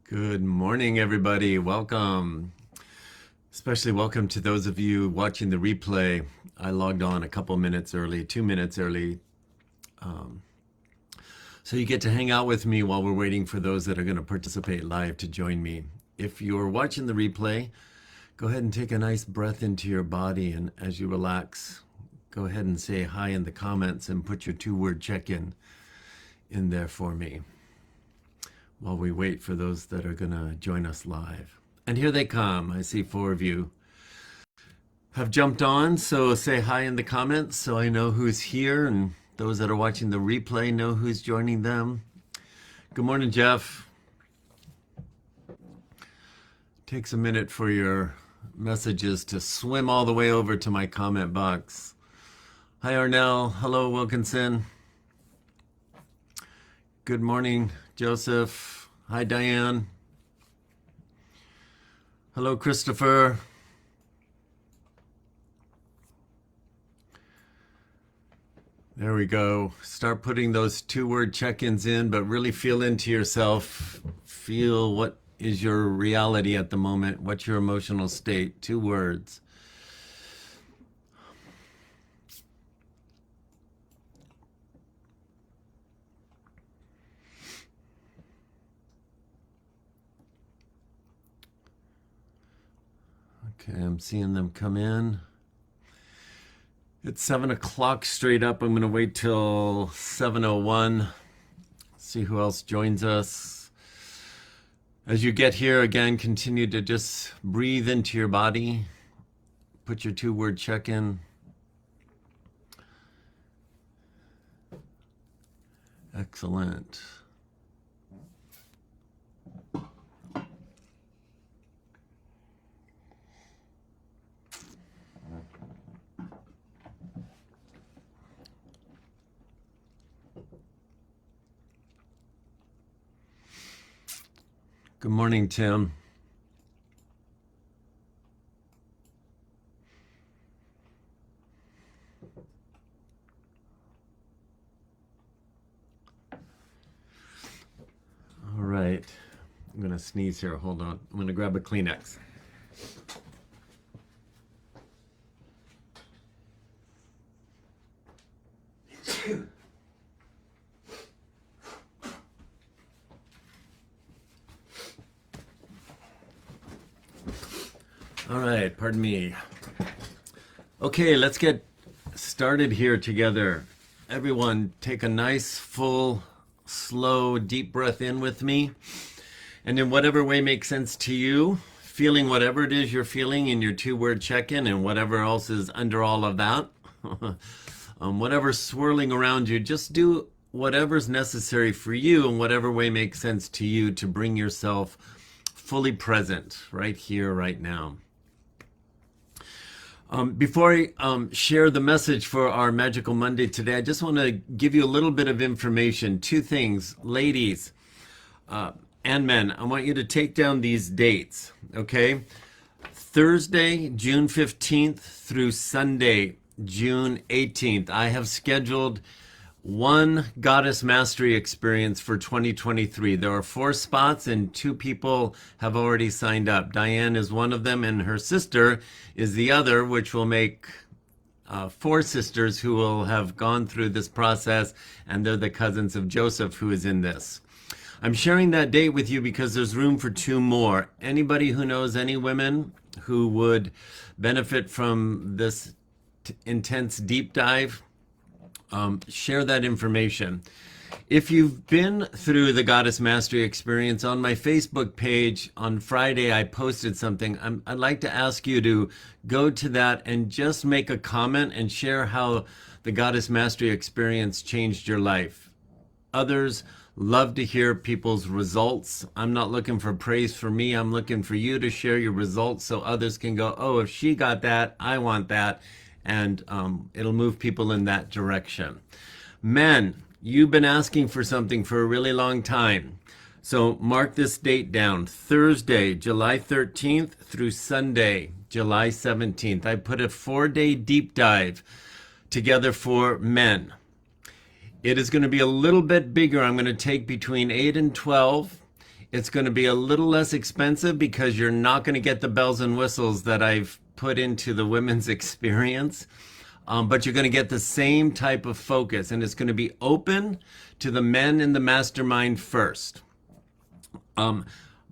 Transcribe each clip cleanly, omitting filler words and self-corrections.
Good morning, everybody. Welcome. Especially welcome to those of you watching the replay. I logged on a couple minutes early, 2 minutes early. So you get to hang out with me while we're waiting for those that are going to participate live to join me. If you're watching the replay, go ahead and take a nice breath into your body. And as you relax, go ahead and say hi in the comments and put your 2-word check-in in there for me while we wait for those that are going to join us live. And here they come. I see 4 of you have jumped on, so say hi in the comments so I know who's here, and those that are watching the replay know who's joining them. Good morning, Jeff. Takes a minute for your messages to swim all the way over to my comment box. Hi, Arnell. Hello, Wilkinson. Good morning, Joseph. Hi, Diane. Hello, Christopher. There we go. Start putting those 2-word check-ins in, but really feel into yourself. Feel what is your reality at the moment. What's your emotional state? 2 words. Okay, I'm seeing them come in. It's 7 o'clock straight up. I'm going to wait till 7:01. See who else joins us. As you get here, again, continue to just breathe into your body. Put your 2-word check-in. Excellent. Good morning, Tim. All right. I'm going to sneeze here. Hold on. I'm going to grab a Kleenex. All right, pardon me. Okay, let's get started here together. Everyone, take a nice, full, slow, deep breath in with me. And in whatever way makes sense to you, feeling whatever it is you're feeling in your 2-word check-in and whatever else is under all of that, whatever's swirling around you, just do whatever's necessary for you in whatever way makes sense to you to bring yourself fully present right here, right now. Before I share the message for our Magical Monday today, I just want to give you a little bit of information. 2 things. Ladies and men, I want you to take down these dates, okay? Thursday, June 15th through Sunday, June 18th. I have scheduled one Goddess Mastery experience for 2023. There are 4 spots and 2 people have already signed up. Diane is one of them and her sister is the other, which will make 4 sisters who will have gone through this process, and they're the cousins of Joseph who is in this. I'm sharing that date with you because there's room for 2 more. Anybody who knows any women who would benefit from this intense deep dive, share that information. If you've been through the Goddess Mastery experience, on my Facebook page on Friday, I posted something. I'd like to ask you to go to that and just make a comment and share how the Goddess Mastery experience changed your life. Others love to hear people's results. I'm not looking for praise for me. I'm looking for you to share your results so others can go, oh, if she got that, I want that. And it'll move people in that direction. Men, you've been asking for something for a really long time. So mark this date down. Thursday, July 13th through Sunday, July 17th. I put a 4-day deep dive together for men. It is going to be a little bit bigger. I'm going to take between 8 and 12. It's going to be a little less expensive because you're not going to get the bells and whistles that I've put into the women's experience. But you're going to get the same type of focus, and it's going to be open to the men in the mastermind first.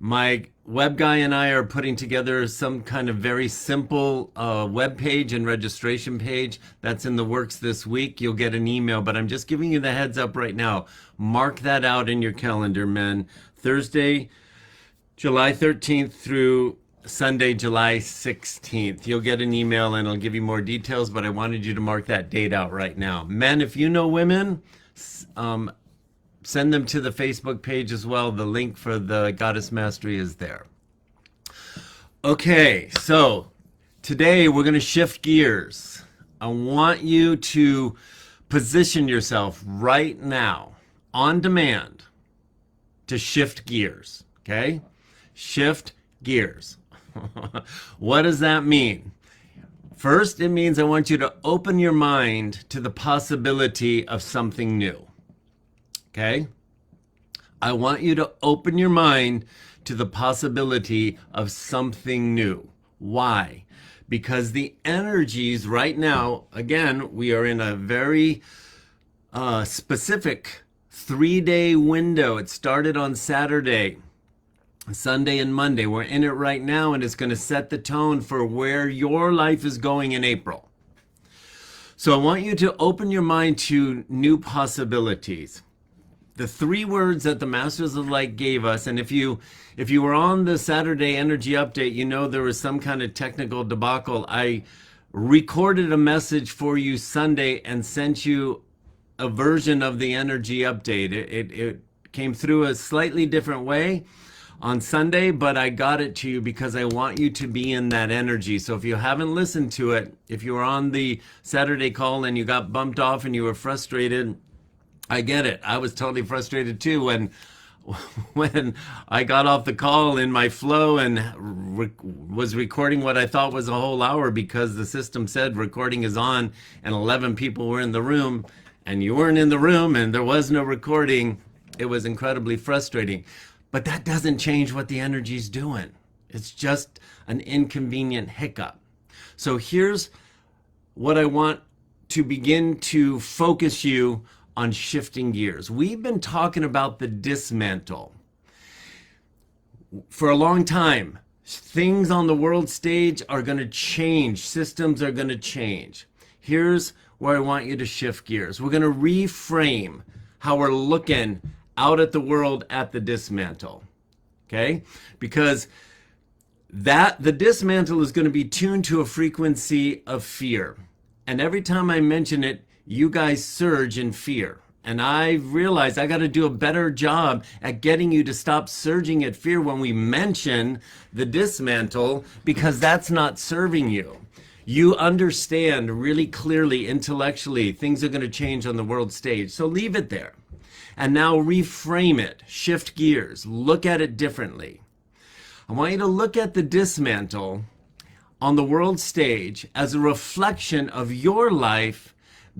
My web guy and I are putting together some kind of very simple web page and registration page that's in the works this week. You'll get an email, but I'm just giving you the heads up right now. Mark that out in your calendar, men. Thursday, July 13th through Sunday, July 16th. You'll get an email and I'll give you more details, but I wanted you to mark that date out right now. Men, if you know women, send them to the Facebook page as well. The link for the Goddess Mastery is there. Okay, so today we're going to shift gears. I want you to position yourself right now on demand to shift gears, okay? Shift gears. What does that mean? First, it means I want you to open your mind to the possibility of something new. Okay? I want you to open your mind to the possibility of something new. Why? Because the energies right now, again, we are in a very specific 3-day window. It started on Saturday, Sunday, and Monday. We're in it right now, and it's going to set the tone for where your life is going in April. So I want you to open your mind to new possibilities. The 3 words that the Masters of Light gave us, and if you were on the Saturday energy update, you know there was some kind of technical debacle. I recorded a message for you Sunday and sent you a version of the energy update. It came through a slightly different way on Sunday, but I got it to you because I want you to be in that energy. So if you haven't listened to it, if you were on the Saturday call and you got bumped off and you were frustrated, I get it. I was totally frustrated too when I got off the call in my flow and was recording what I thought was a whole hour because the system said recording is on and 11 people were in the room and you weren't in the room and there was no recording. It was incredibly frustrating. But that doesn't change what the energy's doing. It's just an inconvenient hiccup. So here's what I want to begin to focus you on shifting gears. We've been talking about the dismantle for a long time. Things on the world stage are going to change. Systems are going to change. Here's where I want you to shift gears. We're going to reframe how we're looking out at the world at the dismantle. Okay? Because the dismantle is going to be tuned to a frequency of fear. And every time I mention it, you guys surge in fear. And I realized I got to do a better job at getting you to stop surging at fear when we mention the dismantle, because that's not serving you. You understand really clearly, intellectually, things are going to change on the world stage. So leave it there. And now reframe it, shift gears, look at it differently. I want you to look at the dismantle on the world stage as a reflection of your life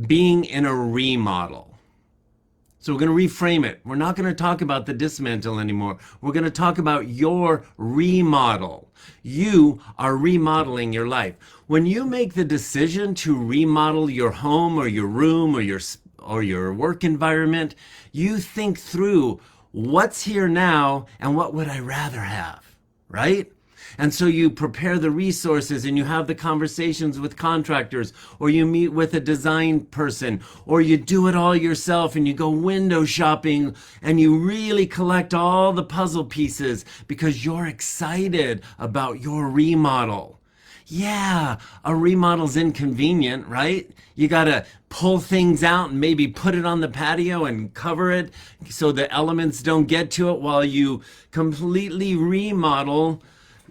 being in a remodel. So we're going to reframe it. We're not going to talk about the dismantle anymore. We're going to talk about your remodel. You are remodeling your life. When you make the decision to remodel your home or your room or your work environment, you think through what's here now and what would I rather have, right? And so you prepare the resources and you have the conversations with contractors, or you meet with a design person, or you do it all yourself and you go window shopping and you really collect all the puzzle pieces because you're excited about your remodel. Yeah, a remodel's inconvenient, right? You gotta pull things out and maybe put it on the patio and cover it so the elements don't get to it while you completely remodel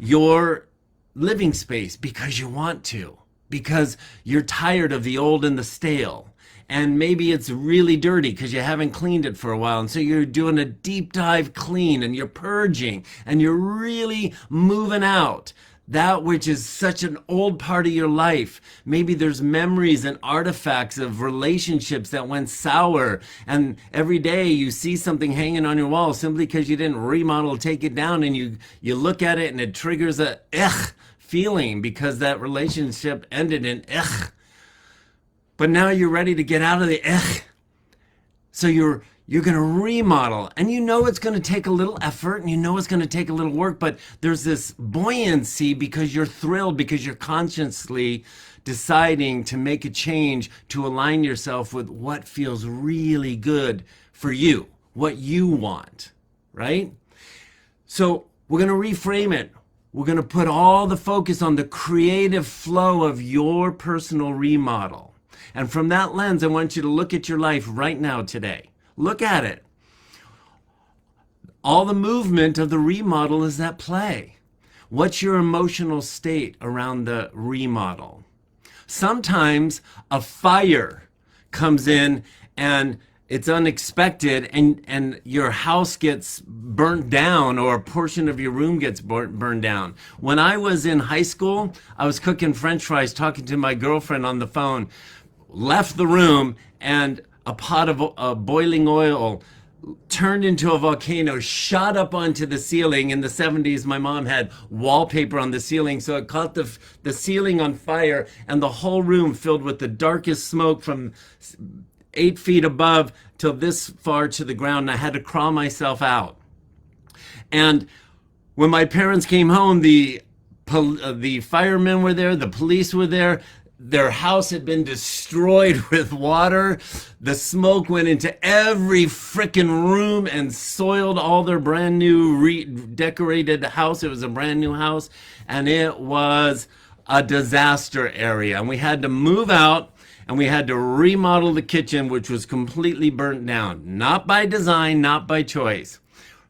your living space because you want to, because you're tired of the old and the stale. And maybe it's really dirty because you haven't cleaned it for a while. And so you're doing a deep dive clean and you're purging and you're really moving out that which is such an old part of your life. Maybe there's memories and artifacts of relationships that went sour, and every day you see something hanging on your wall simply because you didn't remodel, take it down, and you look at it and it triggers a feeling because that relationship ended in But now you're ready to get out of the so you're going to remodel, and you know it's going to take a little effort, and you know it's going to take a little work, but there's this buoyancy because you're thrilled, because you're consciously deciding to make a change to align yourself with what feels really good for you, what you want, right? So we're going to reframe it. We're going to put all the focus on the creative flow of your personal remodel. And from that lens, I want you to look at your life right now today. Look at it. All the movement of the remodel is at play. What's your emotional state around the remodel? Sometimes a fire comes in and it's unexpected, and your house gets burnt down, or a portion of your room gets burned down. When I was in high school, I was cooking French fries, talking to my girlfriend on the phone, left the room, and a pot of boiling oil turned into a volcano, shot up onto the ceiling. In the 70s, my mom had wallpaper on the ceiling, so it caught the ceiling on fire, and the whole room filled with the darkest smoke from 8 feet above till this far to the ground, and I had to crawl myself out. And when my parents came home, the firemen were there, the police were there. Their house had been destroyed with water. The smoke went into every frickin' room and soiled all their brand new redecorated house. It was a brand new house, and it was a disaster area. And we had to move out, and we had to remodel the kitchen, which was completely burnt down. Not by design, not by choice.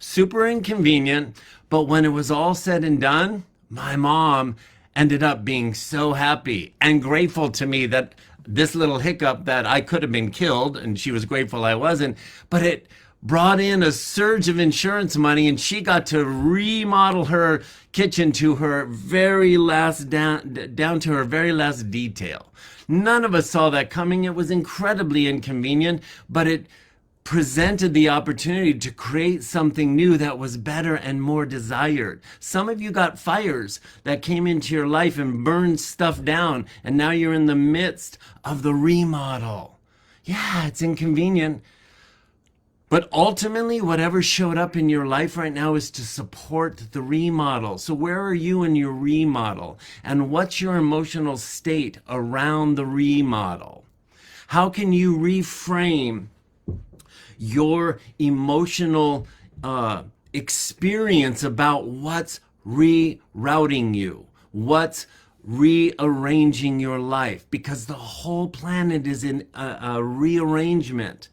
Super inconvenient, but when it was all said and done, my mom ended up being so happy and grateful to me that this little hiccup that I could have been killed, and she was grateful I wasn't, but it brought in a surge of insurance money, and she got to remodel her kitchen to her very last down to her very last detail. None of us saw that coming. It was incredibly inconvenient, but it presented the opportunity to create something new that was better and more desired. Some of you got fires that came into your life and burned stuff down, and now you're in the midst of the remodel. Yeah, it's inconvenient, but ultimately, whatever showed up in your life right now is to support the remodel. So where are you in your remodel? And what's your emotional state around the remodel? How can you reframe your emotional experience about what's rerouting you, what's rearranging your life? Because the whole planet is in a rearrangement,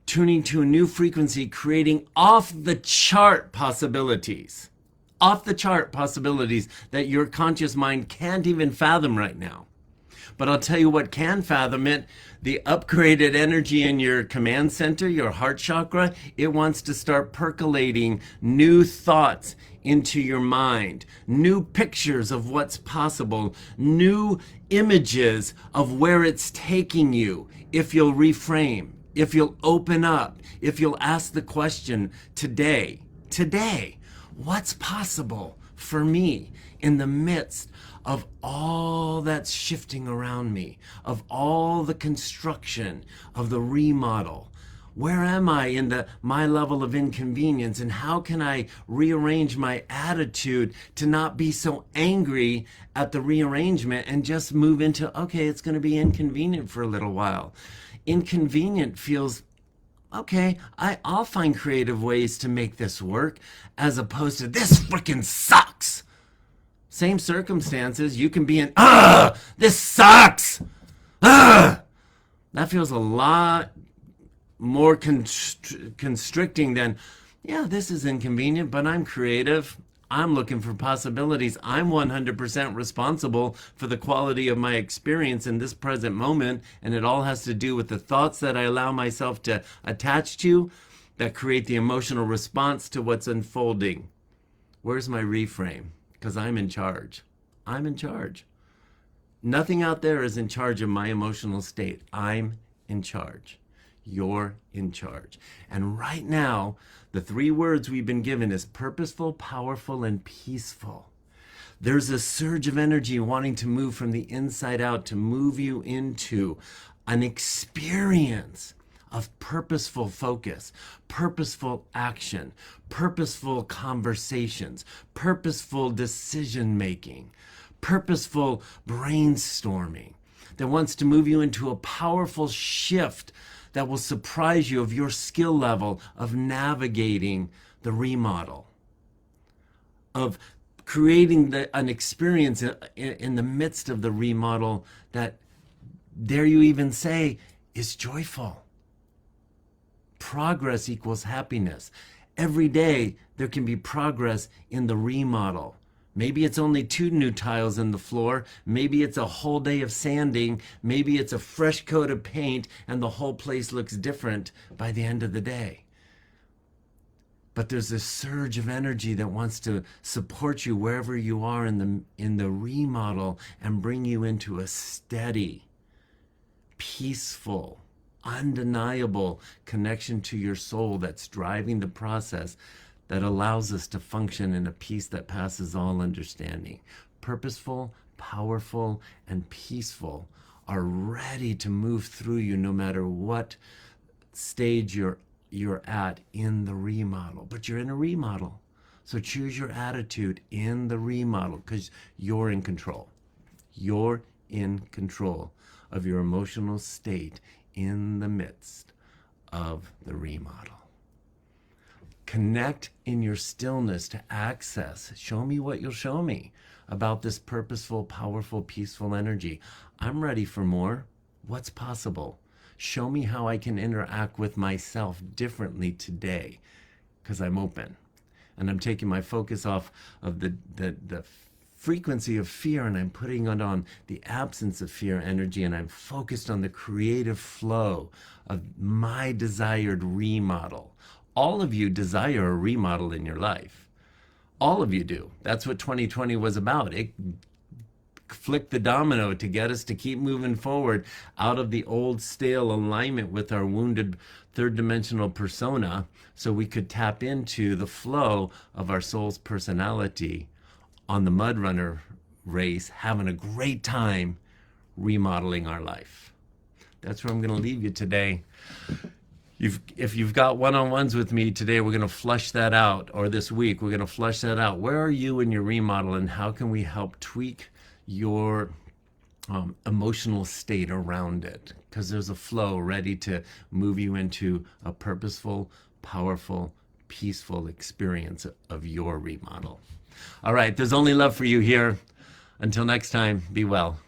tuning to a new frequency, creating off-the-chart possibilities that your conscious mind can't even fathom right now. But I'll tell you what can fathom it: the upgraded energy in your command center, your heart chakra. It wants to start percolating new thoughts into your mind, new pictures of what's possible, new images of where it's taking you. If you'll reframe, if you'll open up, if you'll ask the question today, what's possible for me in the midst of all that's shifting around me, of all the construction of the remodel? Where am I in my level of inconvenience, and how can I rearrange my attitude to not be so angry at the rearrangement and just move into, okay, it's going to be inconvenient for a little while. Inconvenient feels, okay, I'll find creative ways to make this work, as opposed to this freaking sucks. Same circumstances, you can be in, this sucks. That feels a lot more constricting than, yeah, this is inconvenient, but I'm creative. I'm looking for possibilities. I'm 100% responsible for the quality of my experience in this present moment, and it all has to do with the thoughts that I allow myself to attach to that create the emotional response to what's unfolding. Where's my reframe? because I'm in charge. I'm in charge. Nothing out there is in charge of my emotional state. I'm in charge. You're in charge. And right now, the three words we've been given is purposeful, powerful, and peaceful. There's a surge of energy wanting to move from the inside out to move you into an experience of purposeful focus, purposeful action, purposeful conversations, purposeful decision making, purposeful brainstorming that wants to move you into a powerful shift that will surprise you of your skill level of navigating the remodel, of creating an experience in the midst of the remodel that, dare you even say, is joyful. Progress equals happiness. Every day there can be progress in the remodel. Maybe it's only 2 new tiles in the floor. Maybe it's a whole day of sanding. Maybe it's a fresh coat of paint and the whole place looks different by the end of the day. But there's this surge of energy that wants to support you wherever you are in the remodel and bring you into a steady, peaceful, undeniable connection to your soul that's driving the process that allows us to function in a peace that passes all understanding. Purposeful, powerful, and peaceful are ready to move through you no matter what stage you're at in the remodel. But you're in a remodel. So choose your attitude in the remodel because you're in control. You're in control of your emotional state in the midst of the remodel. Connect in your stillness to access. Show me what you'll show me about this purposeful, powerful, peaceful energy. I'm ready for more. What's possible? Show me how I can interact with myself differently today because I'm open. And I'm taking my focus off of the frequency of fear and I'm putting it on the absence of fear energy, and I'm focused on the creative flow of my desired remodel. All of you desire a remodel in your life. All of you do. That's what 2020 was about. It flicked the domino to get us to keep moving forward out of the old stale alignment with our wounded third dimensional persona so we could tap into the flow of our soul's personality on the Mud Runner race, having a great time remodeling our life. That's where I'm going to leave you today. If you've got one-on-ones with me today, we're going to flush that out, or this week, we're going to flush that out. Where are you in your remodel, and how can we help tweak your emotional state around it? Because there's a flow ready to move you into a purposeful, powerful, peaceful experience of your remodel. All right, there's only love for you here. Until next time, be well.